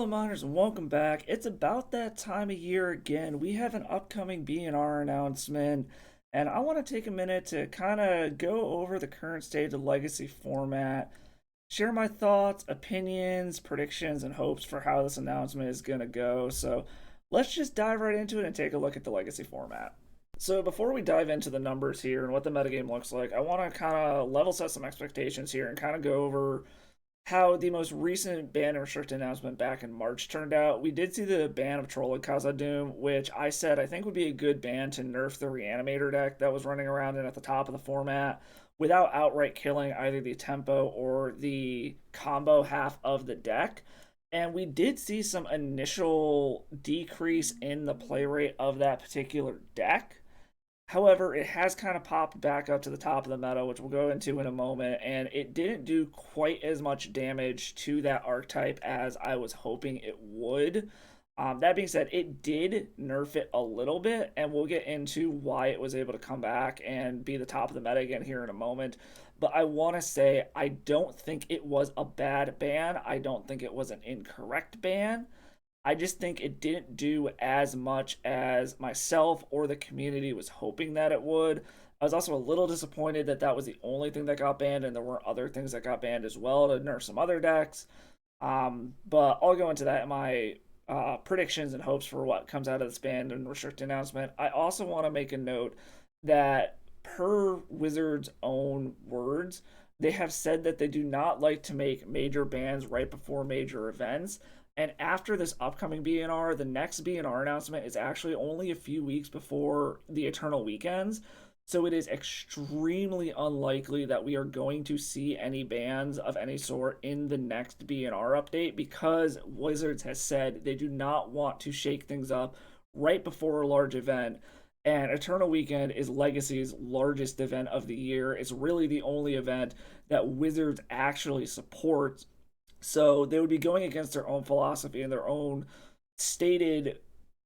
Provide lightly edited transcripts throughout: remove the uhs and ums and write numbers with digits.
Hello Miners and welcome back. It's about that time of year again. We have an upcoming B&R announcement, and I want to take a minute to kind of go over the current state of Legacy format, share my thoughts, opinions, predictions, and hopes for how this announcement is going to go. So let's just dive right into it and take a look at the Legacy format. So before we dive into the numbers here and what the metagame looks like, I want to kind of level set some expectations here and kind of go over how the most recent ban and restrict announcement back in March turned out. We did see the ban of Troll and Khazad-dûm, which I said I think would be a good ban to nerf the Reanimator deck that was running around and at the top of the format without outright killing either the tempo or the combo half of the deck. And we did see some initial decrease in the play rate of that particular deck. However, it has kind of popped back up to the top of the meta, which we'll go into in a moment, and it didn't do quite as much damage to that archetype as I was hoping it would. That being said, it did nerf it a little bit, and we'll get into why it was able to come back and be the top of the meta again here in a moment. But I want to say I don't think it was a bad ban. I don't think it was an incorrect ban. I just think it didn't do as much as myself or the community was hoping that it would. I was also a little disappointed that that was the only thing that got banned, and there were other things that got banned as well to nerf some other decks. But I'll go into that in my predictions and hopes for what comes out of this ban and restrict announcement. I also want to make a note that, per Wizards' own words, they have said that they do not like to make major bans right before major events. And after this upcoming BNR, the next BNR announcement is actually only a few weeks before the Eternal Weekends. So it is extremely unlikely that we are going to see any bans of any sort in the next BNR update because Wizards has said they do not want to shake things up right before a large event. And Eternal Weekend is Legacy's largest event of the year. It's really the only event that Wizards actually supports, so they would be going against their own philosophy and their own stated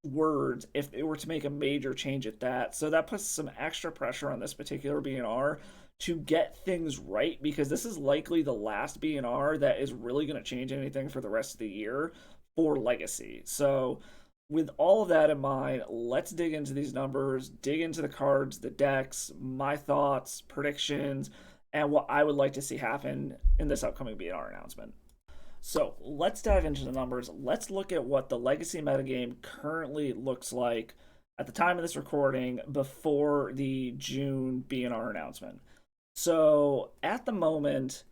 words if they were to make a major change at that. So that puts some extra pressure on this particular BNR to get things right because this is likely the last BNR that is really going to change anything for the rest of the year for Legacy. So with all of that in mind, let's dig into these numbers, dig into the cards, the decks, my thoughts, predictions, and what I would like to see happen in this upcoming BNR announcement. So let's dive into the numbers. Let's look at what the Legacy metagame currently looks like at the time of this recording before the June BNR announcement. So at the moment,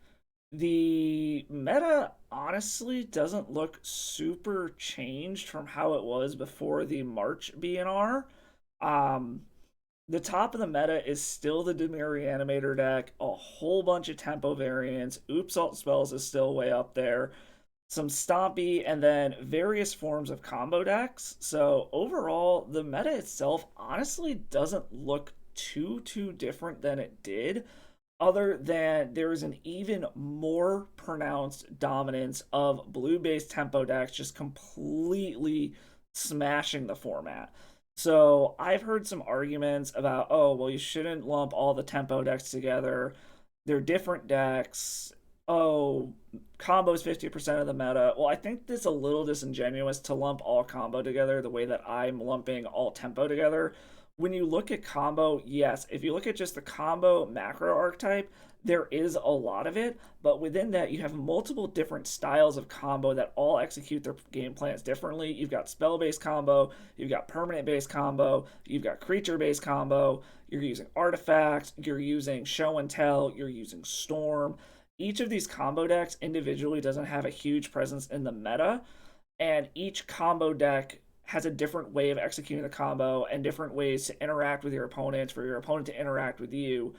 the meta honestly doesn't look super changed from how it was before the March BNR. Um, the top of the meta is still the Dimir Reanimator deck, a whole bunch of tempo variants. Oops Alt Spells is still way up there. Some Stompy, and then various forms of combo decks. So overall, the meta itself honestly doesn't look too different than it did, other than there is an even more pronounced dominance of blue-based tempo decks just completely smashing the format. So I've heard some arguments about, oh, well, you shouldn't lump all the tempo decks together. They're different decks. Oh, combo's 50% of the meta. Well, I think that's a little disingenuous to lump all combo together the way that I'm lumping all tempo together. When you look at combo, yes, if you look at just the combo macro archetype, there is a lot of it, but within that, you have multiple different styles of combo that all execute their game plans differently. You've got spell based combo, you've got permanent based combo, you've got creature based combo, you're using artifacts, you're using show and tell, you're using storm. Each of these combo decks individually doesn't have a huge presence in the meta, and each combo deck has a different way of executing the combo and different ways to interact with your opponent for your opponent to interact with you.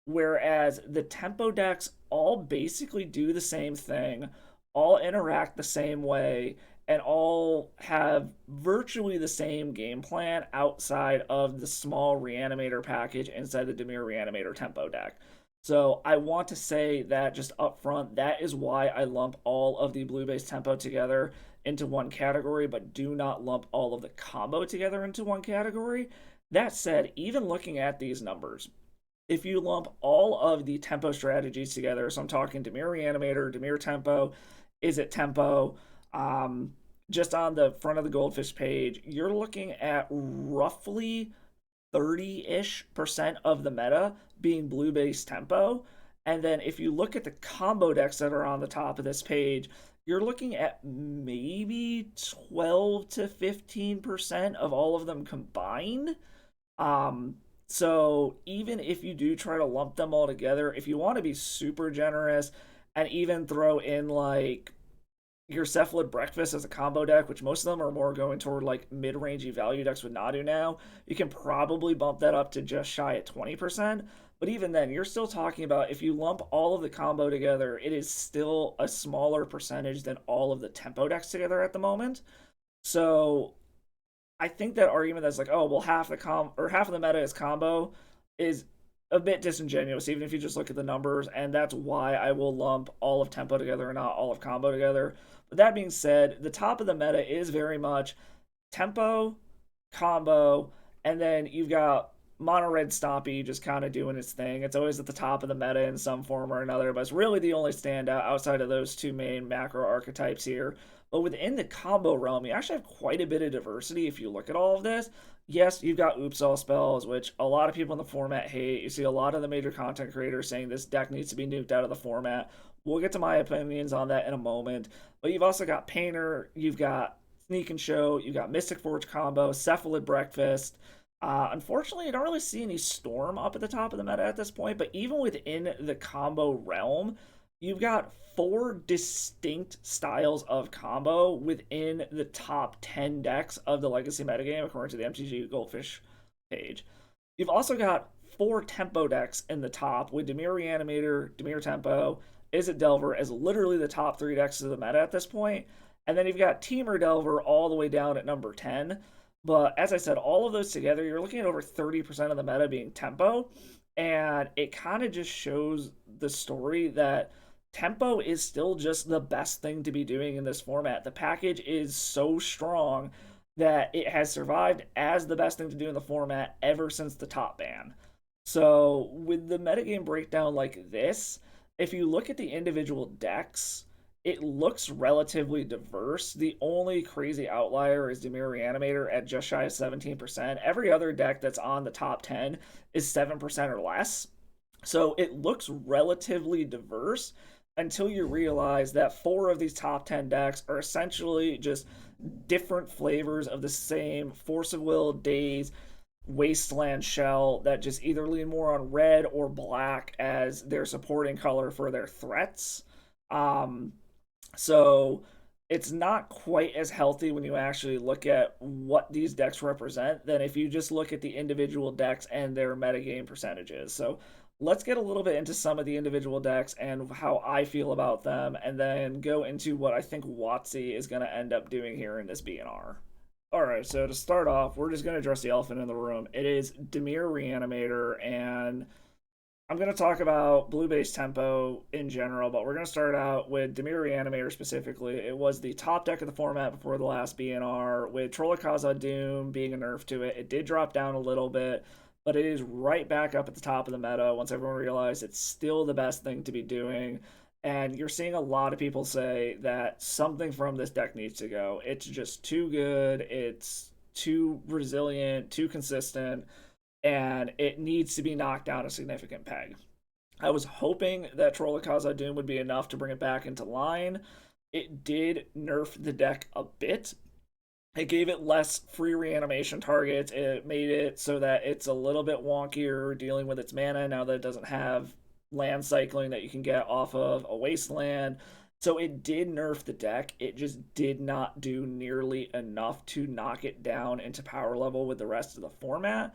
Whereas the tempo decks all basically do the same thing, all interact the same way, and all have virtually the same game plan outside of the small Reanimator package inside the Dimir Reanimator tempo deck. So I want to say that just up front, that is why I lump all of the blue-based tempo together into one category, but do not lump all of the combo together into one category. That said, even looking at these numbers, if you lump all of the tempo strategies together, so I'm talking Dimir Reanimator, Dimir Tempo, Is It Tempo, just on the front of the Goldfish page, you're looking at roughly 30-ish% of the meta being blue based tempo. And then if you look at the combo decks that are on the top of this page, you're looking at maybe 12 to 15% of all of them combined. Um, so even if you do try to lump them all together, if you want to be super generous and even throw in like your Cephalid Breakfast as a combo deck, which most of them are more going toward like mid-rangey value decks with Nadu now, you can probably bump that up to just shy at 20%. But even then, you're still talking about if you lump all of the combo together, it is still a smaller percentage than all of the tempo decks together at the moment. So I think that argument that's like, oh well, half of the meta is combo is a bit disingenuous, even if you just look at the numbers, and that's why I will lump all of tempo together and not all of combo together. But that being said, the top of the meta is very much tempo, combo, and then you've got Mono Red Stompy just kind of doing its thing. It's always at the top of the meta in some form or another, but it's really the only standout outside of those two main macro archetypes here. But within the combo realm, you actually have quite a bit of diversity if you look at all of this. Yes, you've got Oops All spells, which a lot of people in the format hate. You see a lot of the major content creators saying this deck needs to be nuked out of the format. We'll get to my opinions on that in a moment. But you've also got Painter, you've got Sneak and Show, you've got Mystic Forge combo, Cephalid Breakfast. Unfortunately, I don't really see any Storm up at the top of the meta at this point, but even within the combo realm, you've got four distinct styles of combo within the top 10 decks of the Legacy metagame, according to the MTG Goldfish page. You've also got four tempo decks in the top with Dimir Reanimator, Dimir Tempo, Izzet Delver as literally the top three decks of the meta at this point. And then you've got Temur Delver all the way down at number 10. But as I said, all of those together, you're looking at over 30% of the meta being tempo. And it kind of just shows the story that tempo is still just the best thing to be doing in this format. The package is so strong that it has survived as the best thing to do in the format ever since the top ban. So, with the metagame breakdown like this, if you look at the individual decks, it looks relatively diverse. The only crazy outlier is Dimir Reanimator at just shy of 17%. Every other deck that's on the top 10 is 7% or less. So it looks relatively diverse until you realize that four of these top 10 decks are essentially just different flavors of the same Force of Will, Daze, Wasteland shell that just either lean more on red or black as their supporting color for their threats. Um, so it's not quite as healthy when you actually look at what these decks represent than if you just look at the individual decks and their metagame percentages. So let's get a little bit into some of the individual decks and how I feel about them, and then go into what I think WotC is going to end up doing here in this BNR. Alright, so to start off, we're just going to address the elephant in the room. It is Dimir Reanimator, and I'm going to talk about blue base tempo in general, but we're going to start out with Dimir Reanimator specifically. It was the top deck of the format before the last BNR, with Trollakaza Doom being a nerf to it. It did drop down a little bit, but it is right back up at the top of the meta once everyone realized it's still the best thing to be doing. And you're seeing a lot of people say that something from this deck needs to go. It's just too good, it's too resilient, too consistent, and it needs to be knocked down a significant peg. I was hoping that Trollakaza Doom would be enough to bring it back into line. It did nerf the deck a bit. It gave it less free reanimation targets. It made it so that it's a little bit wonkier dealing with its mana now that it doesn't have land cycling that you can get off of a wasteland. So it did nerf the deck. It just did not do nearly enough to knock it down into power level with the rest of the format.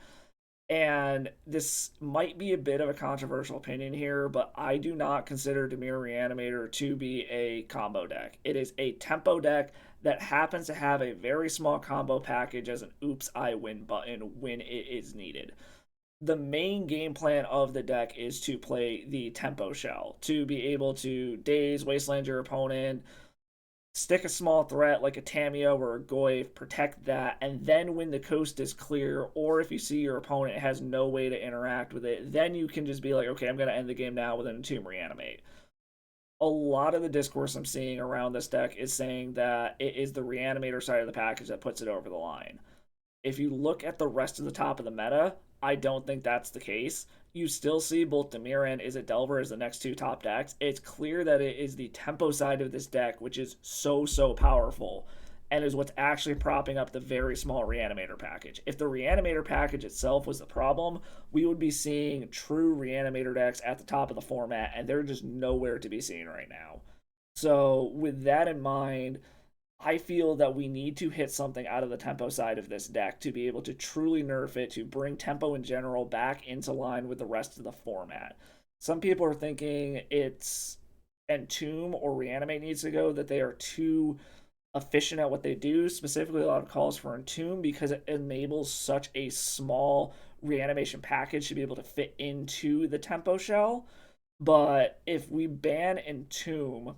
And this might be a bit of a controversial opinion here, but I do not consider Dimir Reanimator to be a combo deck. It is a tempo deck that happens to have a very small combo package as an oops, I win button when it is needed. The main game plan of the deck is to play the tempo shell, to be able to daze, wasteland your opponent, stick a small threat like a Tameo or a Goyf, protect that, and then when the coast is clear, or if you see your opponent has no way to interact with it, then you can just be like, okay, I'm going to end the game now with an Entomb Reanimate. a lot of the discourse I'm seeing around this deck is saying that it is the Reanimator side of the package that puts it over the line. If you look at the rest of the top of the meta, I don't think that's the case. You still see both Dimir and Is It Delver as the next two top decks. It's clear that it is the tempo side of this deck, which is so powerful, and is what's actually propping up the very small Reanimator package. If the Reanimator package itself was the problem, we would be seeing true Reanimator decks at the top of the format, and they're just nowhere to be seen right now. So, with that in mind, I feel that we need to hit something out of the tempo side of this deck to be able to truly nerf it, to bring tempo in general back into line with the rest of the format. Some people are thinking it's Entomb or Reanimate needs to go, that they are too efficient at what they do. Specifically, a lot of calls for Entomb because it enables such a small reanimation package to be able to fit into the tempo shell. But if we ban Entomb,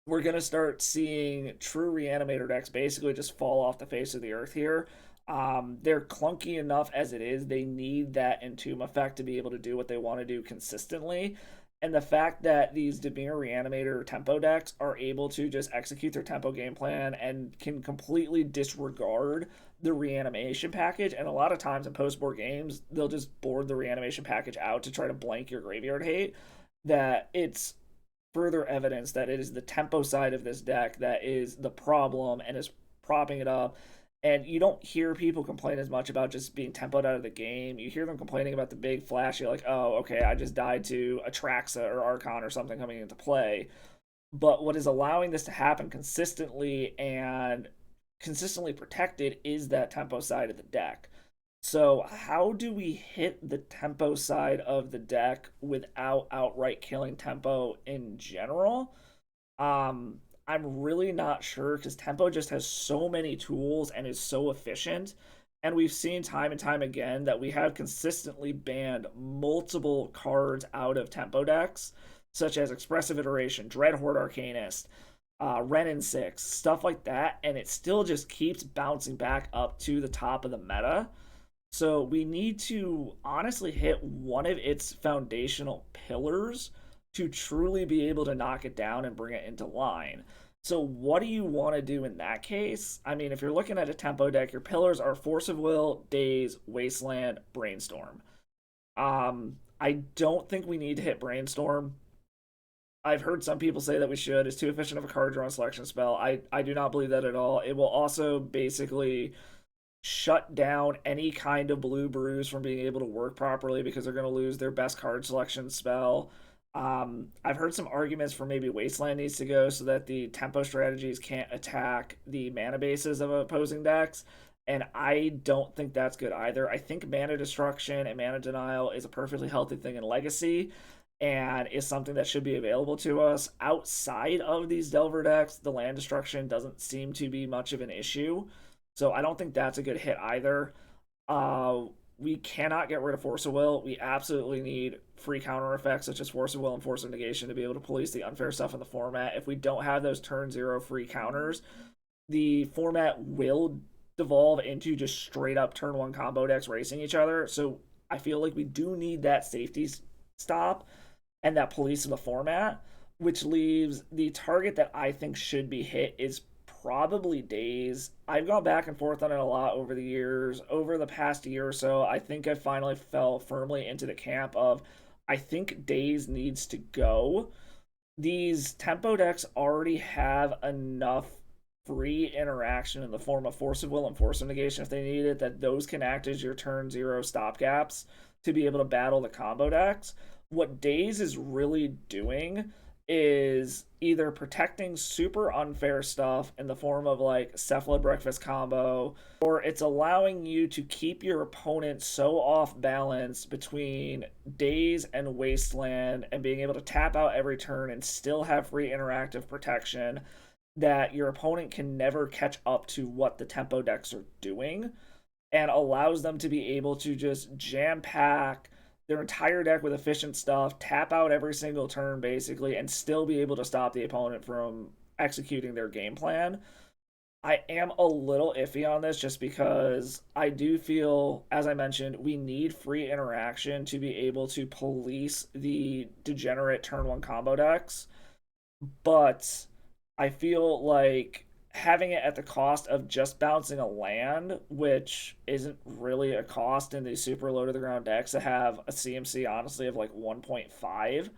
we're going to start seeing true Reanimator decks basically just fall off the face of the earth here. They're clunky enough as it is. They need that Entomb effect to be able to do what they want to do consistently. And the fact that these Dimir Reanimator tempo decks are able to just execute their tempo game plan and can completely disregard the reanimation package. And a lot of times in post board games, they'll just board the reanimation package out to try to blank your graveyard hate. That it's further evidence that it is the tempo side of this deck that is the problem and is propping it up. And you don't hear people complain as much about just being tempoed out of the game. You hear them complaining about the big flashy, like, oh, okay, I just died to Atraxa or Archon or something coming into play. But what is allowing this to happen consistently and consistently protected is that tempo side of the deck. So, how do we hit the tempo side of the deck without outright killing tempo in general? I'm really not sure because tempo just has so many tools and is so efficient. And we've seen time and time again that we have consistently banned multiple cards out of tempo decks, such as Expressive Iteration, Dreadhorde Arcanist, Renin 6, stuff like that, and it still just keeps bouncing back up to the top of the meta. So we need to honestly hit one of its foundational pillars to truly be able to knock it down and bring it into line. So what do you want to do in that case? I mean, if you're looking at a tempo deck, your pillars are Force of Will, Daze, Wasteland, Brainstorm. I don't think we need to hit Brainstorm. I've heard some people say that we should. It's too efficient of a card draw and selection spell. I do not believe that at all. It will also basically shut down any kind of blue brews from being able to work properly because they're going to lose their best card selection spell. I've heard some arguments for maybe Wasteland needs to go so that the tempo strategies can't attack the mana bases of opposing decks. And I don't think that's good either. I think mana destruction and mana denial is a perfectly healthy thing in Legacy and is something that should be available to us. Outside of these Delver decks, the land destruction doesn't seem to be much of an issue. So I don't think that's a good hit either. We cannot get rid of Force of Will. We absolutely need free counter effects such as Force of Will and Force of Negation to be able to police the unfair stuff in the format. If we don't have those turn zero free counters, the format will devolve into just straight up turn one combo decks racing each other. So I feel like we do need that safety stop and that police in the format, which leaves the target that I think should be hit is probably Daze. I've gone back and forth on it a lot over the years. Over the past year or so, I think I finally fell firmly into the camp of I think Daze needs to go. These tempo decks already have enough free interaction in the form of Force of Will and Force of Negation if they need it, that those can act as your turn zero stopgaps to be able to battle the combo decks. What Daze is really doing is either protecting super unfair stuff in the form of like cephalid breakfast combo, or it's allowing you to keep your opponent so off balance between Daze and Wasteland and being able to tap out every turn and still have free interactive protection that your opponent can never catch up to what the tempo decks are doing, and allows them to be able to just jam pack their entire deck with efficient stuff, tap out every single turn basically, and still be able to stop the opponent from executing their game plan. I am a little iffy on this just because I do feel, as I mentioned, we need free interaction to be able to police the degenerate turn one combo decks. but I feel like having it at the cost of just bouncing a land, which isn't really a cost in these super low to the ground decks that have a CMC honestly of like 1.5,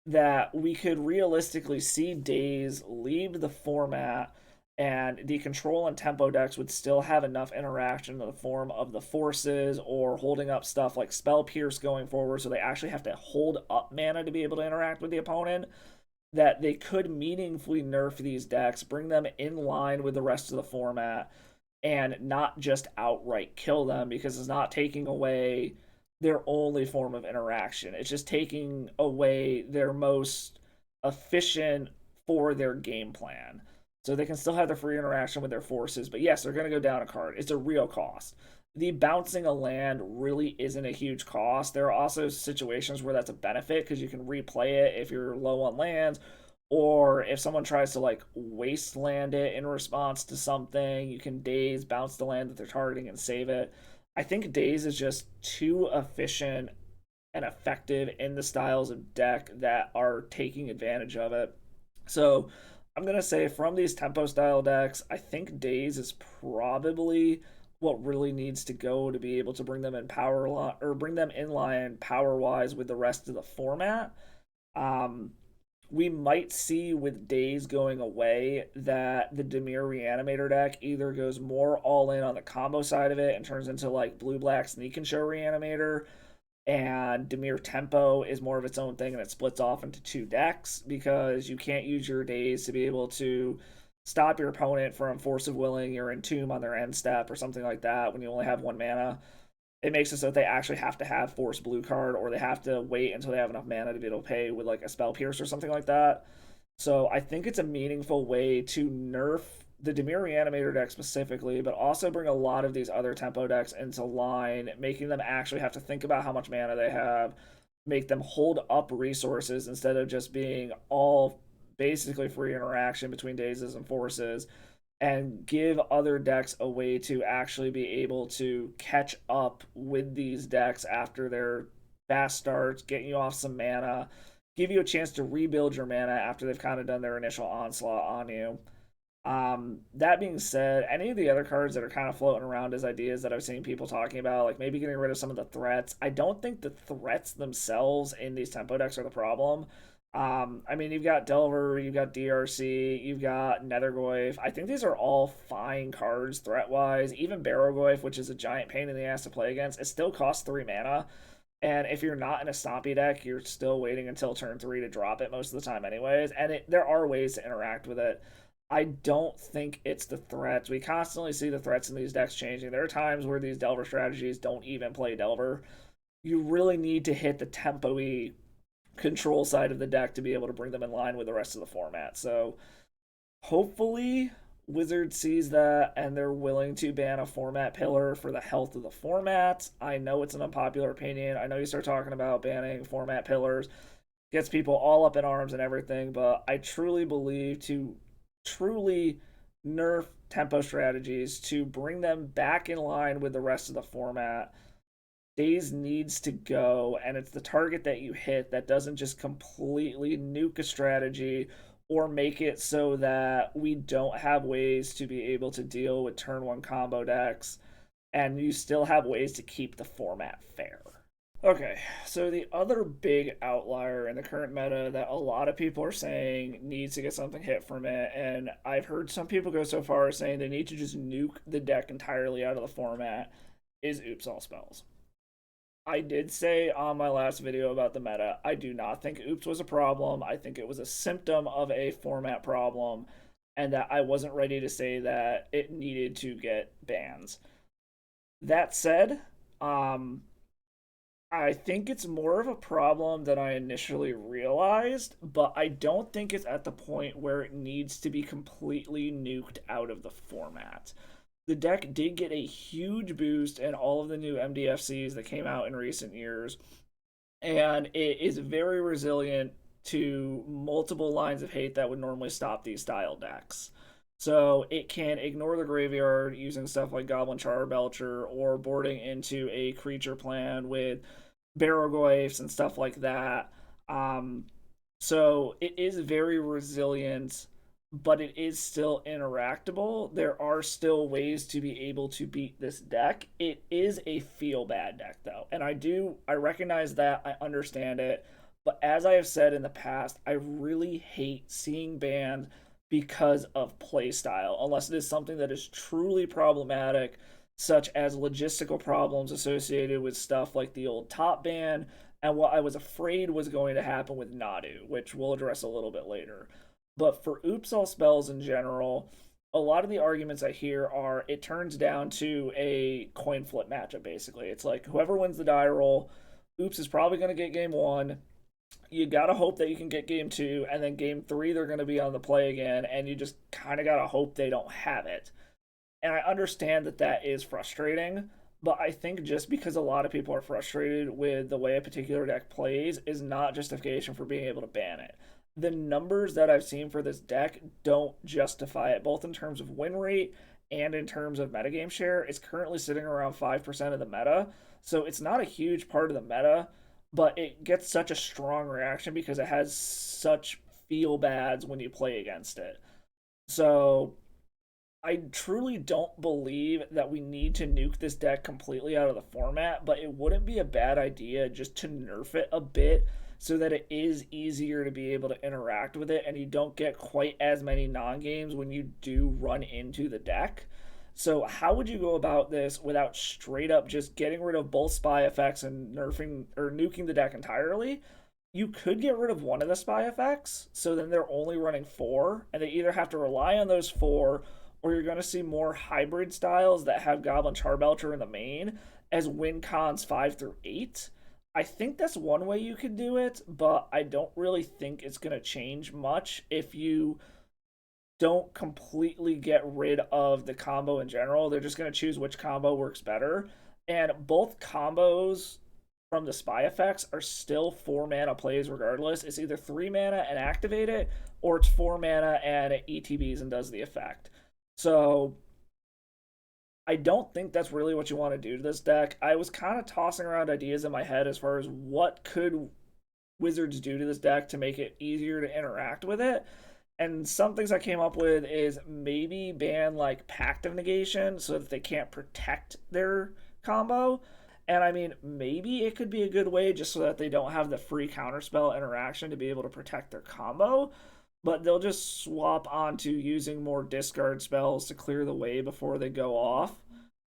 that we could realistically see Days leave the format and the control and tempo decks would still have enough interaction in the form of the forces or holding up stuff like Spell Pierce going forward, so they actually have to hold up mana to be able to interact with the opponent, that they could meaningfully nerf these decks, bring them in line with the rest of the format, and not just outright kill them, because it's not taking away their only form of interaction. It's just taking away their most efficient for their game plan. So they can still have their free interaction with their forces, but yes, they're going to go down a card. It's a real cost. The bouncing a land really isn't a huge cost. There are also situations where that's a benefit because you can replay it if you're low on lands, or if someone tries to like wasteland it in response to something, you can daze, bounce the land that they're targeting, and save it. I think daze is just too efficient and effective in the styles of deck that are taking advantage of it. So I'm gonna say from these tempo style decks, I think daze is probably what really needs to go to be able to bring them in power or bring them in line power wise with the rest of the format. Um, we might see with days going away that the Dimir Reanimator deck either goes more all in on the combo side of it and turns into like blue black sneak and show Reanimator, and Dimir Tempo is more of its own thing and it splits off into two decks because you can't use your days to be able to stop your opponent from force of willing your entomb on their end step or something like that when you only have one mana. It makes it so that they actually have to have force blue card, or they have to wait until they have enough mana to be able to pay with like a spell pierce or something like that. So I think it's a meaningful way to nerf the Dimir Reanimator deck specifically, but also bring a lot of these other tempo decks into line, making them actually have to think about how much mana they have, make them hold up resources instead of just being all basically free interaction between dazes and forces, and give other decks a way to actually be able to catch up with these decks after their fast starts, getting you off some mana, give you a chance to rebuild your mana after they've kind of done their initial onslaught on you. That being said, any of the other cards that are kind of floating around as ideas that I've seen people talking about, like maybe getting rid of some of the threats, I don't think the threats themselves in these tempo decks are the problem. I mean, you've got Delver, you've got DRC, you've got Nethergoyf. I think these are all fine cards threat wise. Even Barrowgoyf, which is a giant pain in the ass to play against, it still costs 3 mana. And if you're not in a stompy deck, you're still waiting until turn 3 to drop it most of the time, anyways. And there are ways to interact with it. I don't think it's the threats. We constantly see the threats in these decks changing. There are times where these Delver strategies don't even play Delver. You really need to hit the tempo-y control side of the deck to be able to bring them in line with the rest of the format. So hopefully Wizard sees that and they're willing to ban a format pillar for the health of the format. I know it's an unpopular opinion. I know you start talking about banning format pillars, gets people all up in arms and everything, but I truly believe to truly nerf tempo strategies to bring them back in line with the rest of the format, Days needs to go, and it's the target that you hit that doesn't just completely nuke a strategy or make it so that we don't have ways to be able to deal with turn one combo decks, and you still have ways to keep the format fair. Okay, so the other big outlier in the current meta that a lot of people are saying needs to get something hit from it, and I've heard some people go so far as saying they need to just nuke the deck entirely out of the format, is Oops All Spells. I did say on my last video about the meta, I do not think Oops was a problem. I think it was a symptom of a format problem, and that I wasn't ready to say that it needed to get bans. That said, um, I think it's more of a problem than I initially realized, but I don't think it's at the point where it needs to be completely nuked out of the format. The deck did get a huge boost in all of the new MDFCs that came out in recent years, and it is very resilient to multiple lines of hate that would normally stop these style decks. So it can ignore the graveyard using stuff like Goblin Charbelcher or boarding into a creature plan with Barrow and stuff like that. Um, So it is very resilient, but it is still interactable. There are still ways to be able to beat this deck. It is a feel bad deck though. And I recognize that, I understand it. But as I have said in the past, I really hate seeing bans because of playstyle, unless it is something that is truly problematic, such as logistical problems associated with stuff like the old top ban and what I was afraid was going to happen with Nadu, which we'll address a little bit later. But for Oops All Spells in general, a lot of the arguments I hear are it turns down to a coin flip matchup, basically. It's like whoever wins the die roll, Oops is probably going to get game one. You got to hope that you can get game two, and then game three, they're going to be on the play again, and you just kind of got to hope they don't have it. And I understand that that is frustrating, but I think just because a lot of people are frustrated with the way a particular deck plays is not justification for being able to ban it. The numbers that I've seen for this deck don't justify it, both in terms of win rate and in terms of metagame share. It's currently sitting around 5% of the meta, so it's not a huge part of the meta, but it gets such a strong reaction because it has such feel bads when you play against it. So I truly don't believe that we need to nuke this deck completely out of the format, but it wouldn't be a bad idea just to nerf it a bit so that it is easier to be able to interact with it and you don't get quite as many non games when you do run into the deck. So, how would you go about this without straight up just getting rid of both spy effects and nerfing or nuking the deck entirely? You could get rid of one of the spy effects, so then they're only running four, and they either have to rely on those four or you're going to see more hybrid styles that have Goblin Charbelcher in the main as win cons 5 through 8. I think that's one way you could do it, but I don't really think it's going to change much if you don't completely get rid of the combo in general. They're just going to choose which combo works better. And both combos from the spy effects are still 4 mana plays regardless. It's either 3 mana and activate it, or it's 4 mana and it ETBs and does the effect. So I don't think that's really what you want to do to this deck. I was kind of tossing around ideas in my head as far as what could Wizards do to this deck to make it easier to interact with it. And some things I came up with is maybe ban like Pact of Negation so that they can't protect their combo. And I mean, maybe it could be a good way just so that they don't have the free counterspell interaction to be able to protect their combo, but they'll just swap onto using more discard spells to clear the way before they go off.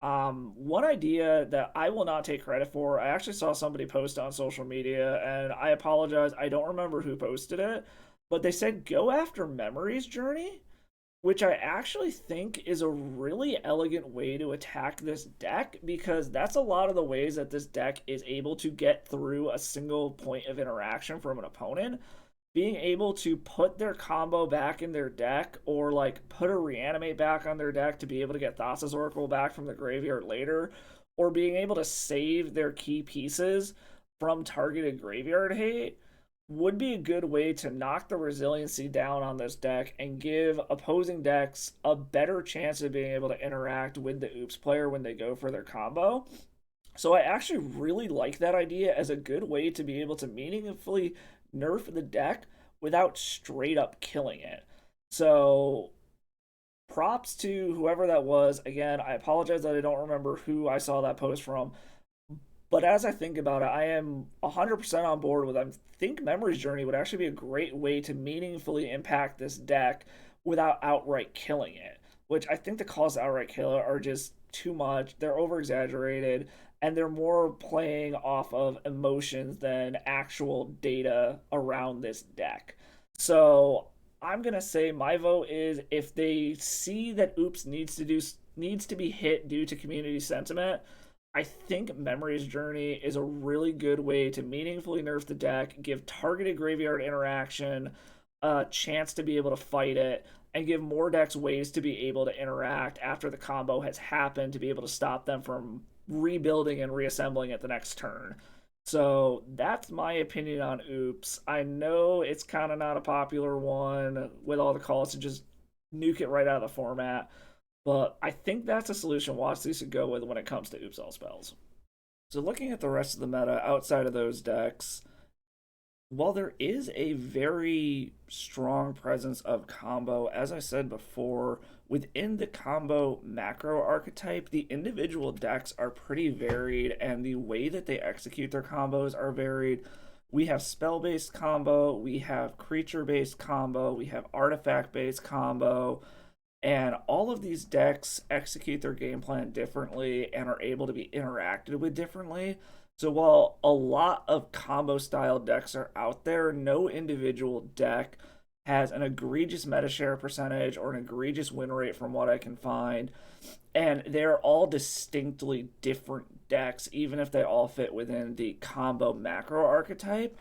One idea that I will not take credit for, I actually saw somebody post on social media, and I apologize, I don't remember who posted it, but they said go after Memory's Journey, which I actually think is a really elegant way to attack this deck because that's a lot of the ways that this deck is able to get through a single point of interaction from an opponent. Being able to put their combo back in their deck or like put a reanimate back on their deck to be able to get Thassa's Oracle back from the graveyard later, or being able to save their key pieces from targeted graveyard hate would be a good way to knock the resiliency down on this deck and give opposing decks a better chance of being able to interact with the Oops player when they go for their combo. So I actually really like that idea as a good way to be able to meaningfully nerf the deck without straight up killing it. So props to whoever that was. Again, I apologize that I don't remember who I saw that post from. But as I think about it, I am 100% on board with I think Memory's Journey would actually be a great way to meaningfully impact this deck without outright killing it. Which I think the calls to outright kill it are just too much. They're over exaggerated and they're more playing off of emotions than actual data around this deck. So I'm gonna say my vote is if they see that Oops needs to be hit due to community sentiment, I think Memory's Journey is a really good way to meaningfully nerf the deck, give targeted graveyard interaction a chance to be able to fight it, and give more decks ways to be able to interact after the combo has happened to be able to stop them from rebuilding and reassembling at the next turn. So that's my opinion on Oops. I know it's kind of not a popular one with all the calls to just nuke it right out of the format, but I think that's a solution WotC should go with when it comes to Oops All Spells. So looking at the rest of the meta outside of those decks, While there is a very strong presence of combo, as I said before, within the combo macro archetype, the individual decks are pretty varied, and the way that they execute their combos are varied. We have spell based combo, we have creature based combo, we have artifact based combo, and all of these decks execute their game plan differently and are able to be interacted with differently. So while a lot of combo style decks are out there, no individual deck has an egregious meta share percentage or an egregious win rate from what I can find. And they're all distinctly different decks, even if they all fit within the combo macro archetype.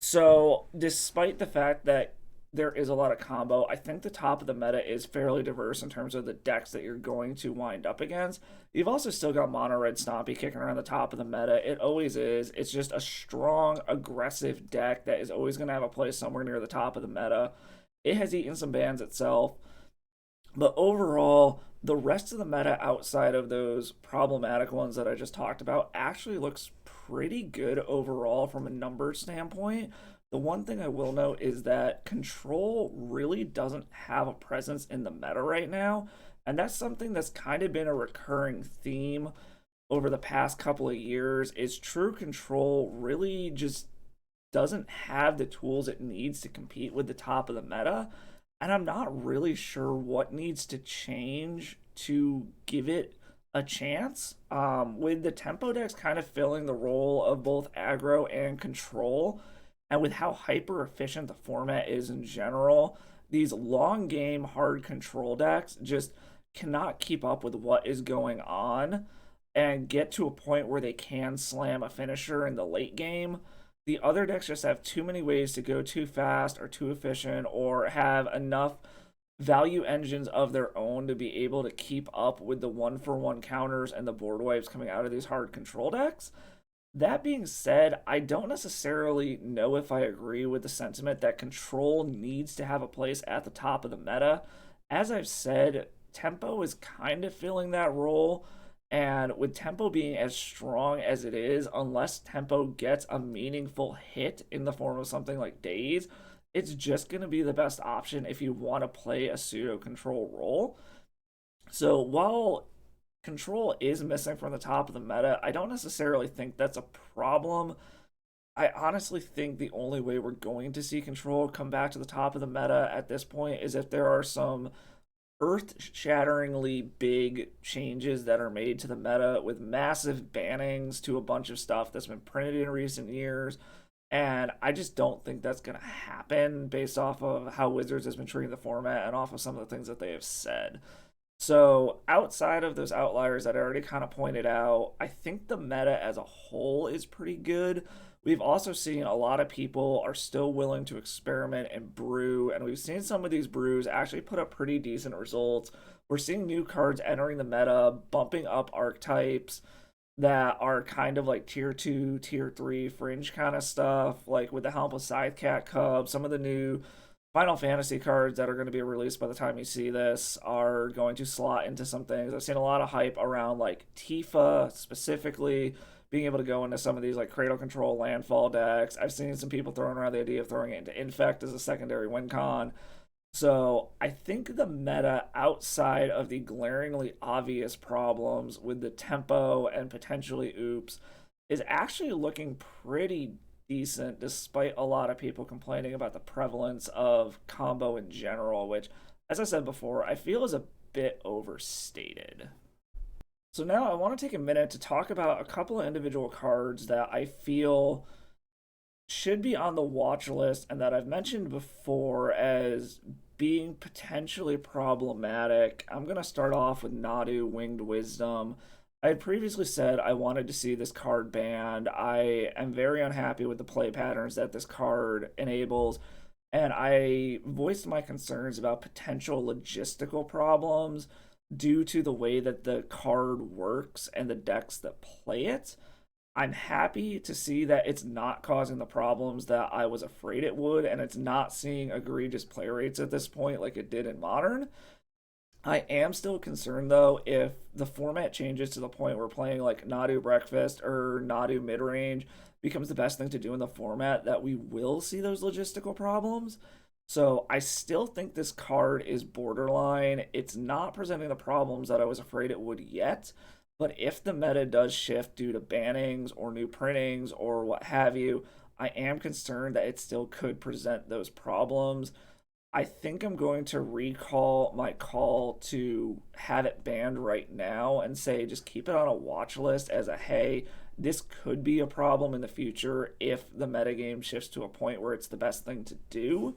So, despite the fact that there is a lot of combo, I think the top of the meta is fairly diverse in terms of the decks that you're going to wind up against. You've also still got Mono Red Stompy kicking around the top of the meta. It always is. It's just a strong, aggressive deck that is always going to have a place somewhere near the top of the meta. It has eaten some bans itself. But overall, the rest of the meta outside of those problematic ones that I just talked about actually looks pretty good overall from a number standpoint. The one thing I will note is that control really doesn't have a presence in the meta right now. And that's something that's kind of been a recurring theme over the past couple of years is true control really just doesn't have the tools it needs to compete with the top of the meta. And I'm not really sure what needs to change to give it a chance. With the tempo decks kind of filling the role of both aggro and control, and with how hyper efficient the format is in general, these long game hard control decks just cannot keep up with what is going on and get to a point where they can slam a finisher in the late game. The other decks just have too many ways to go too fast or too efficient or have enough value engines of their own to be able to keep up with the one for one counters and the board wipes coming out of these hard control decks. That being said, I don't necessarily know if I agree with the sentiment that control needs to have a place at the top of the meta. As I've said, tempo is kind of filling that role. And with tempo being as strong as it is, unless tempo gets a meaningful hit in the form of something like days, it's just going to be the best option if you want to play a pseudo control role. So while control is missing from the top of the meta, I don't necessarily think that's a problem. I honestly think the only way we're going to see control come back to the top of the meta at this point is if there are some earth shatteringly big changes that are made to the meta with massive bannings to a bunch of stuff that's been printed in recent years. And I just don't think that's going to happen based off of how Wizards has been treating the format and off of some of the things that they have said. So, outside of those outliers that I already kind of pointed out, I think the meta as a whole is pretty good. We've also seen a lot of people are still willing to experiment and brew, and we've seen some of these brews actually put up pretty decent results. We're seeing new cards entering the meta, bumping up archetypes that are kind of like tier 2, tier 3 fringe kind of stuff, like with the help of Sidecat Cub, some of the new Final Fantasy cards that are going to be released by the time you see this are going to slot into some things. I've seen a lot of hype around like Tifa specifically being able to go into some of these like Cradle Control Landfall decks. I've seen some people throwing around the idea of throwing it into Infect as a secondary win con. So I think the meta outside of the glaringly obvious problems with the tempo and potentially oops is actually looking pretty decent despite a lot of people complaining about the prevalence of combo in general, which, as I said before, I feel is a bit overstated. So now I want to take a minute to talk about a couple of individual cards that I feel should be on the watch list and that I've mentioned before as being potentially problematic. I'm going to start off with Nadu Winged Wisdom. I had previously said I wanted to see this card banned. I am very unhappy with the play patterns that this card enables, and I voiced my concerns about potential logistical problems due to the way that the card works and the decks that play it. I'm happy to see that it's not causing the problems that I was afraid it would, and it's not seeing egregious play rates at this point like it did in Modern. I am still concerned though if the format changes to the point where playing like Nadu Breakfast or Nadu Midrange becomes the best thing to do in the format, that we will see those logistical problems. So I still think this card is borderline. It's not presenting the problems that I was afraid it would yet. But if the meta does shift due to bannings or new printings or what have you, I am concerned that it still could present those problems. I think I'm going to recall my call to have it banned right now and say just keep it on a watch list as a hey, this could be a problem in the future if the metagame shifts to a point where it's the best thing to do.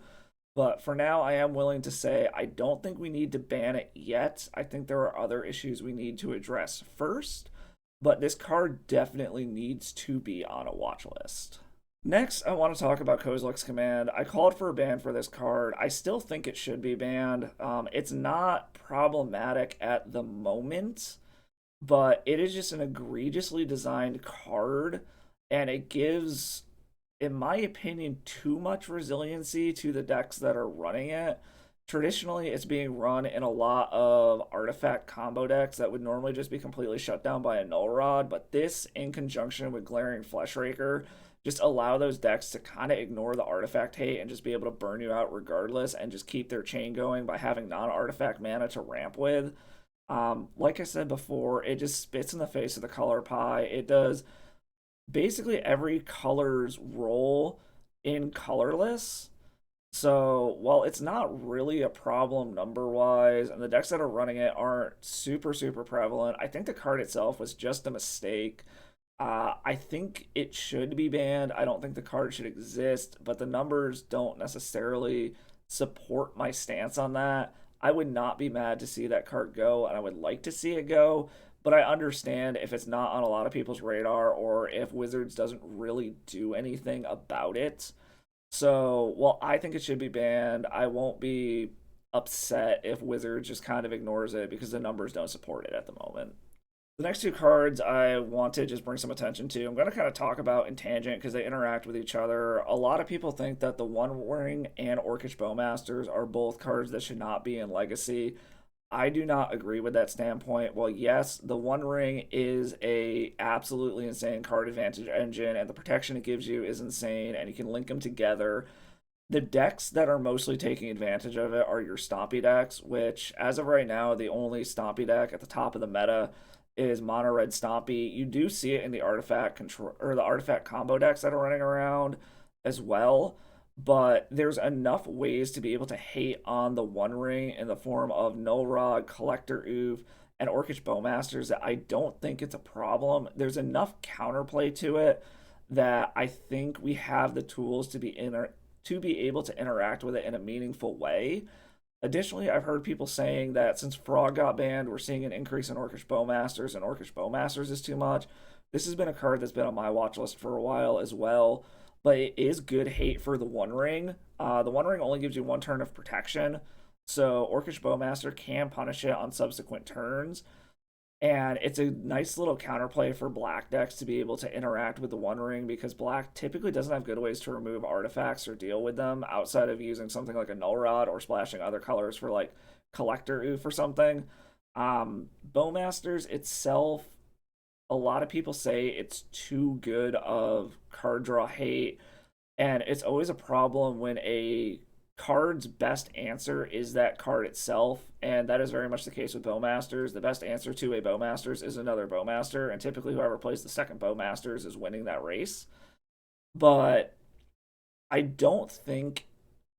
But for now, I am willing to say I don't think we need to ban it yet. I think there are other issues we need to address first, but this card definitely needs to be on a watch list. Next, I want to talk about Kosux Command. I called for a ban for this card. I still think it should be banned. It's not problematic at the moment, but it is just an egregiously designed card, and it gives, in my opinion, too much resiliency to the decks that are running it. Traditionally, it's being run in a lot of artifact combo decks that would normally just be completely shut down by a Null Rod, but this, in conjunction with Glaring Fleshraker, just allow those decks to kind of ignore the artifact hate and just be able to burn you out regardless and just keep their chain going by having non-artifact mana to ramp with. Like I said before, it just spits in the face of the color pie. It does basically every color's role in colorless. So while it's not really a problem number wise, and the decks that are running it aren't super prevalent, I think the card itself was just a mistake. I think it should be banned. I don't think the card should exist, but the numbers don't necessarily support my stance on that. I would not be mad to see that card go, and I would like to see it go, but I understand if it's not on a lot of people's radar or if Wizards doesn't really do anything about it. So, while I think it should be banned, I won't be upset if Wizards just kind of ignores it because the numbers don't support it at the moment. The next two cards I want to just bring some attention to. I'm going to kind of talk about in tangent because they interact with each other. A lot of people think that the One Ring and Orcish Bowmasters are both cards that should not be in Legacy. I do not agree with that standpoint. Well, yes, the One Ring is a absolutely insane card advantage engine, and the protection it gives you is insane, and you can link them together. The decks that are mostly taking advantage of it are your Stompy decks, which, as of right now, the only Stompy deck at the top of the meta is Mono Red Stompy. You do see it in the artifact control or the artifact combo decks that are running around as well, but there's enough ways to be able to hate on the One Ring in the form of Null Rod, Collector Oof, and Orcish Bowmasters that I don't think it's a problem. There's enough counterplay to it that I think we have the tools to be able to interact with it in a meaningful way. Additionally, I've heard people saying that since Frog got banned, we're seeing an increase in Orcish Bowmasters, and Orcish Bowmasters is too much. This has been a card that's been on my watch list for a while as well, but it is good hate for the One Ring. The One Ring only gives you one turn of protection, so Orcish Bowmaster can punish it on subsequent turns. And it's a nice little counterplay for black decks to be able to interact with the One Ring because black typically doesn't have good ways to remove artifacts or deal with them outside of using something like a Null Rod or splashing other colors for like Collector Oof or something. Bowmasters itself, a lot of people say it's too good of card draw hate, and it's always a problem when a card's best answer is that card itself, and that is very much the case with Bowmasters. The best answer to a Bowmasters is another Bowmaster, and typically whoever plays the second Bowmasters is winning that race. But I don't think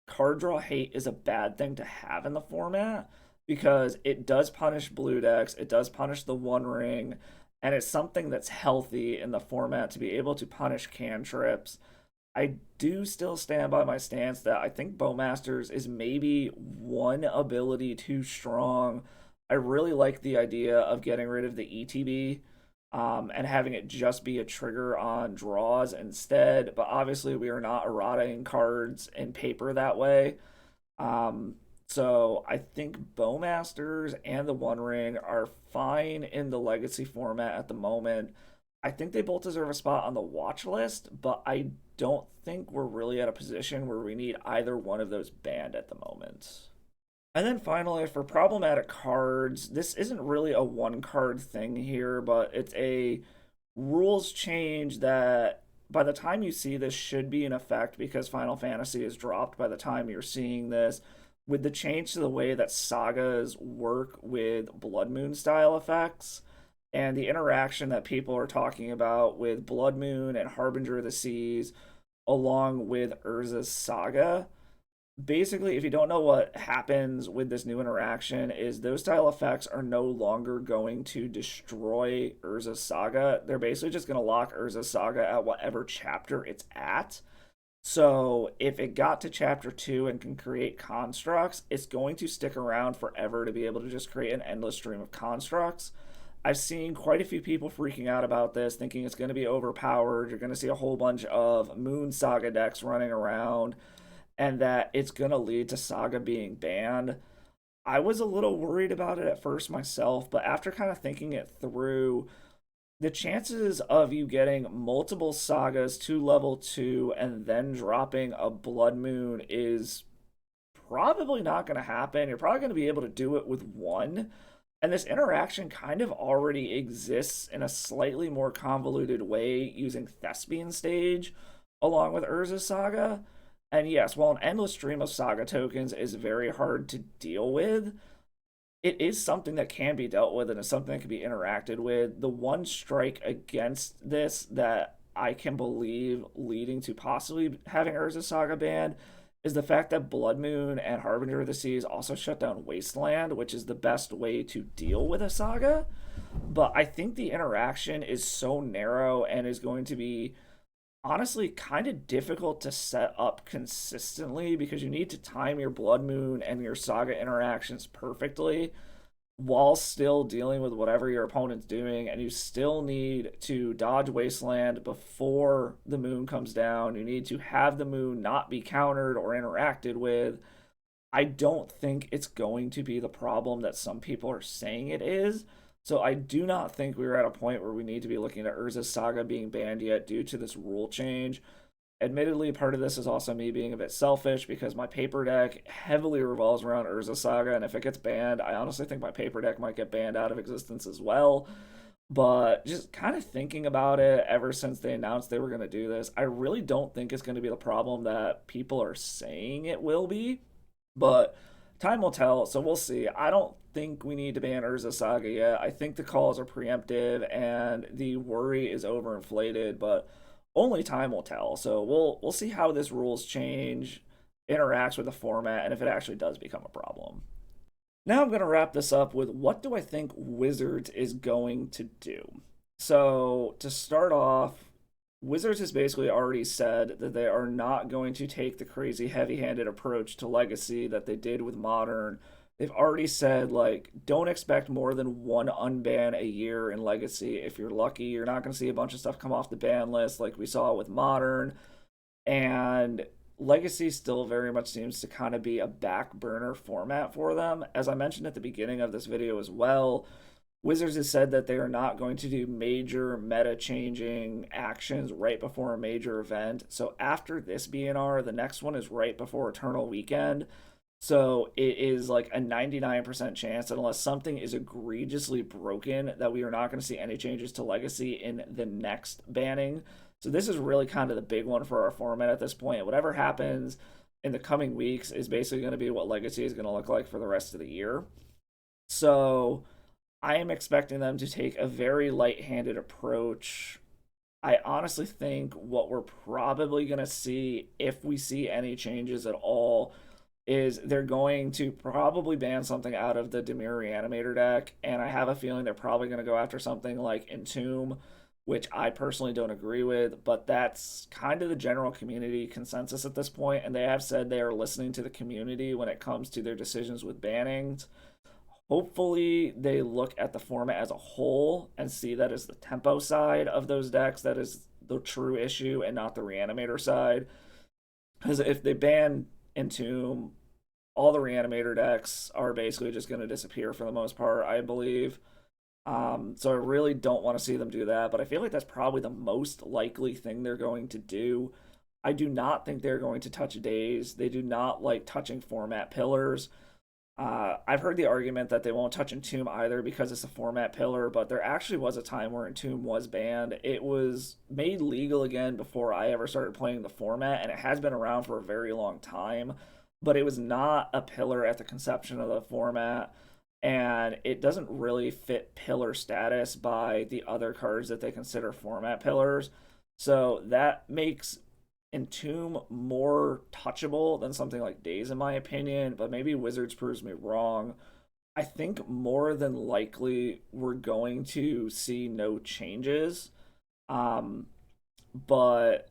card draw hate is a bad thing to have in the format because it does punish blue decks, it does punish the One Ring, and it's something that's healthy in the format to be able to punish cantrips. I do still stand by my stance that I think Bowmasters is maybe one ability too strong. I really like the idea of getting rid of the ETB and having it just be a trigger on draws instead. But obviously, we are not errating cards in paper that way. So I think Bowmasters and the One Ring are fine in the Legacy format at the moment. I think they both deserve a spot on the watch list, but I don't think we're really at a position where we need either one of those banned at the moment. And then finally, for problematic cards, this isn't really a one card thing here, but it's a rules change that by the time you see this should be in effect because Final Fantasy is dropped by the time you're seeing this. With the change to the way that sagas work with Blood Moon style effects and the interaction that people are talking about with Blood Moon and Harbinger of the Seas, along with Urza's saga, basically, if you don't know what happens with this new interaction, is those style effects are no longer going to destroy Urza's saga. They're basically just going to lock Urza's saga at whatever chapter it's at. So if it got to chapter 2 and can create constructs, it's going to stick around forever to be able to just create an endless stream of constructs. I've seen quite a few people freaking out about this, thinking it's going to be overpowered. You're going to see a whole bunch of Moon Saga decks running around, and that it's going to lead to Saga being banned. I was a little worried about it at first myself, but after kind of thinking it through, the chances of you getting multiple sagas to level 2 and then dropping a Blood Moon is probably not going to happen. You're probably going to be able to do it with one. And this interaction kind of already exists in a slightly more convoluted way using Thespian Stage along with Urza Saga. And yes, while an endless stream of saga tokens is very hard to deal with, it is something that can be dealt with and is something that can be interacted with. The one strike against this that I can believe leading to possibly having Urza Saga banned is the fact that Blood Moon and Harbinger of the Seas also shut down Wasteland, which is the best way to deal with a saga. But I think the interaction is so narrow and is going to be honestly kind of difficult to set up consistently because you need to time your Blood Moon and your Saga interactions perfectly while still dealing with whatever your opponent's doing, and you still need to dodge Wasteland before the moon comes down. You need to have the moon not be countered or interacted with. I don't think it's going to be the problem that some people are saying it is. So I do not think we are at a point where we need to be looking at Urza's Saga being banned yet due to this rule change. Admittedly, part of this is also me being a bit selfish because my paper deck heavily revolves around Urza Saga, and if it gets banned, I honestly think my paper deck might get banned out of existence as well. But just kind of thinking about it ever since they announced they were going to do this, I really don't think it's going to be the problem that people are saying it will be. But time will tell, so we'll see. I don't think we need to ban Urza Saga yet. I think the calls are preemptive and the worry is overinflated, but only time will tell. So we'll see how this rules change, interacts with the format, and if it actually does become a problem. Now I'm going to wrap this up with what do I think Wizards is going to do. So to start off, Wizards has basically already said that they are not going to take the crazy heavy-handed approach to Legacy that they did with Modern. They've already said, like, don't expect more than one unban a year in Legacy. If you're lucky, you're not going to see a bunch of stuff come off the ban list like we saw with Modern. And Legacy still very much seems to kind of be a back burner format for them. As I mentioned at the beginning of this video as well, Wizards has said that they are not going to do major meta changing actions right before a major event. So after this BNR, the next one is right before Eternal Weekend. So it is like a 99% chance that unless something is egregiously broken, that we are not going to see any changes to Legacy in the next banning. So this is really kind of the big one for our format at this point. Whatever happens in the coming weeks is basically going to be what Legacy is going to look like for the rest of the year. So I am expecting them to take a very light-handed approach. I honestly think what we're probably going to see, if we see any changes at all, is they're going to probably ban something out of the Dimir Reanimator deck, and I have a feeling they're probably going to go after something like Entomb, which I personally don't agree with, but that's kind of the general community consensus at this point, and they have said they are listening to the community when it comes to their decisions with bannings. Hopefully, they look at the format as a whole and see that as the tempo side of those decks that is the true issue and not the Reanimator side. Because if they ban Entomb, all the Reanimator decks are basically just going to disappear for the most part, I believe. So I really don't want to see them do that, but I feel like that's probably the most likely thing they're going to do. I do not think they're going to touch Days. They do not like touching format pillars. I've heard the argument that they won't touch Entomb either because it's a format pillar, but there actually was a time where Entomb was banned. It was made legal again before I ever started playing the format, and it has been around for a very long time, but it was not a pillar at the conception of the format, and it doesn't really fit pillar status by the other cards that they consider format pillars. So that makes Entomb more touchable than something like Daze, in my opinion, but maybe Wizards proves me wrong. I think more than likely we're going to see no changes. Um, but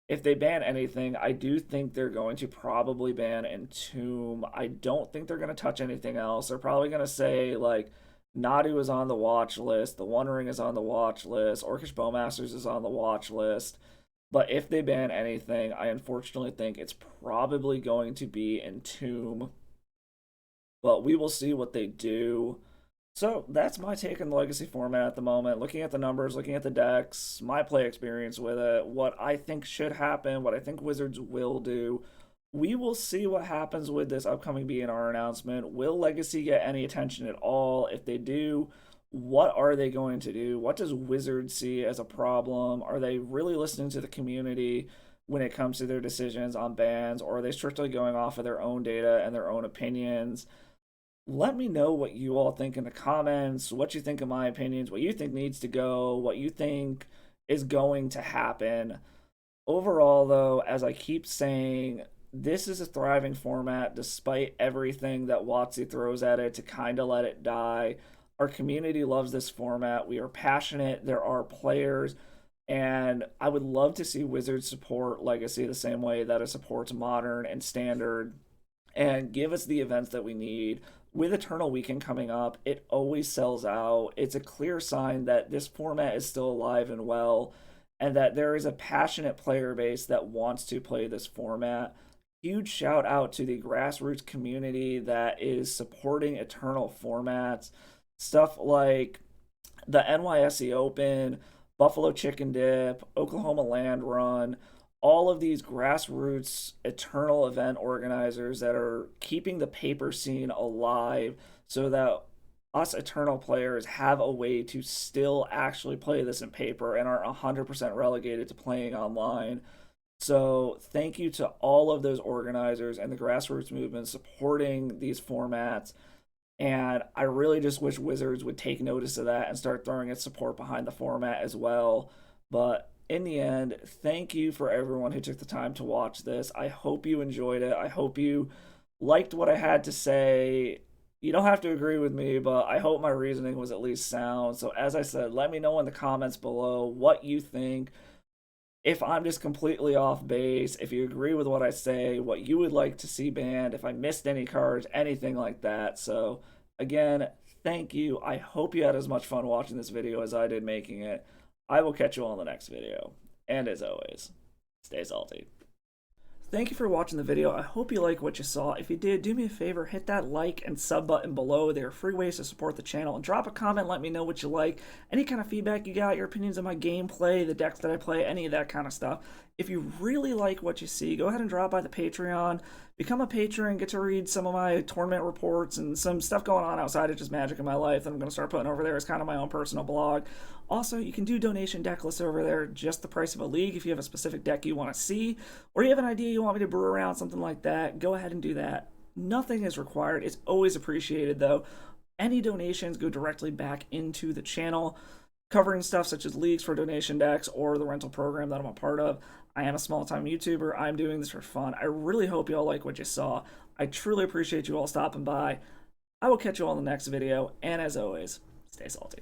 if they ban anything, I do think they're going to probably ban Entomb. I don't think they're going to touch anything else. They're probably going to say, like, Nadu is on the watch list, the One Ring is on the watch list, Orcish Bowmasters is on the watch list. But if they ban anything, I unfortunately think it's probably going to be Entomb. But we will see what they do. So that's my take on the Legacy format at the moment. Looking at the numbers, looking at the decks, my play experience with it, what I think should happen, what I think Wizards will do. We will see what happens with this upcoming BNR announcement. Will Legacy get any attention at all? If they do, what are they going to do? What does Wizards see as a problem? Are they really listening to the community when it comes to their decisions on bans, or are they strictly going off of their own data and their own opinions? Let me know what you all think in the comments, what you think of my opinions, what you think needs to go, what you think is going to happen. Overall, though, as I keep saying, this is a thriving format despite everything that WotC throws at it to kind of let it die. Our community loves this format. We are passionate. There are players. And I would love to see Wizards support Legacy the same way that it supports Modern and Standard and give us the events that we need. With Eternal Weekend coming up, it always sells out. It's a clear sign that this format is still alive and well, and that there is a passionate player base that wants to play this format. Huge shout out to the grassroots community that is supporting Eternal formats. Stuff like the NYSE Open, Buffalo Chicken Dip, Oklahoma Land Run, all of these grassroots Eternal event organizers that are keeping the paper scene alive so that us Eternal players have a way to still actually play this in paper and aren't 100% relegated to playing online. So thank you to all of those organizers and the grassroots movement supporting these formats. And I really just wish Wizards would take notice of that and start throwing its support behind the format as well. But in the end, thank you for everyone who took the time to watch this. I hope you enjoyed it. I hope you liked what I had to say. You don't have to agree with me, but I hope my reasoning was at least sound. So as I said, let me know in the comments below what you think. If I'm just completely off base, if you agree with what I say, what you would like to see banned, if I missed any cards, anything like that. So again, thank you. I hope you had as much fun watching this video as I did making it. I will catch you all in the next video. And as always, stay salty. Thank you for watching the video. I hope you like what you saw. If you did, do me a favor, hit that like and sub button below. There are free ways to support the channel. And drop a comment, let me know what you like. Any kind of feedback you got, your opinions on my gameplay, the decks that I play, any of that kind of stuff. If you really like what you see, go ahead and drop by the Patreon. Become a patron, get to read some of my tournament reports and some stuff going on outside of just Magic in my life that I'm going to start putting over there as kind of my own personal blog. Also, you can do donation deck lists over there, just the price of a league if you have a specific deck you want to see, or you have an idea you want me to brew around, something like that, go ahead and do that. Nothing is required. It's always appreciated, though. Any donations go directly back into the channel, covering stuff such as leagues for donation decks or the rental program that I'm a part of. I am a small-time YouTuber. I'm doing this for fun. I really hope you all like what you saw. I truly appreciate you all stopping by. I will catch you all in the next video, and as always, stay salty.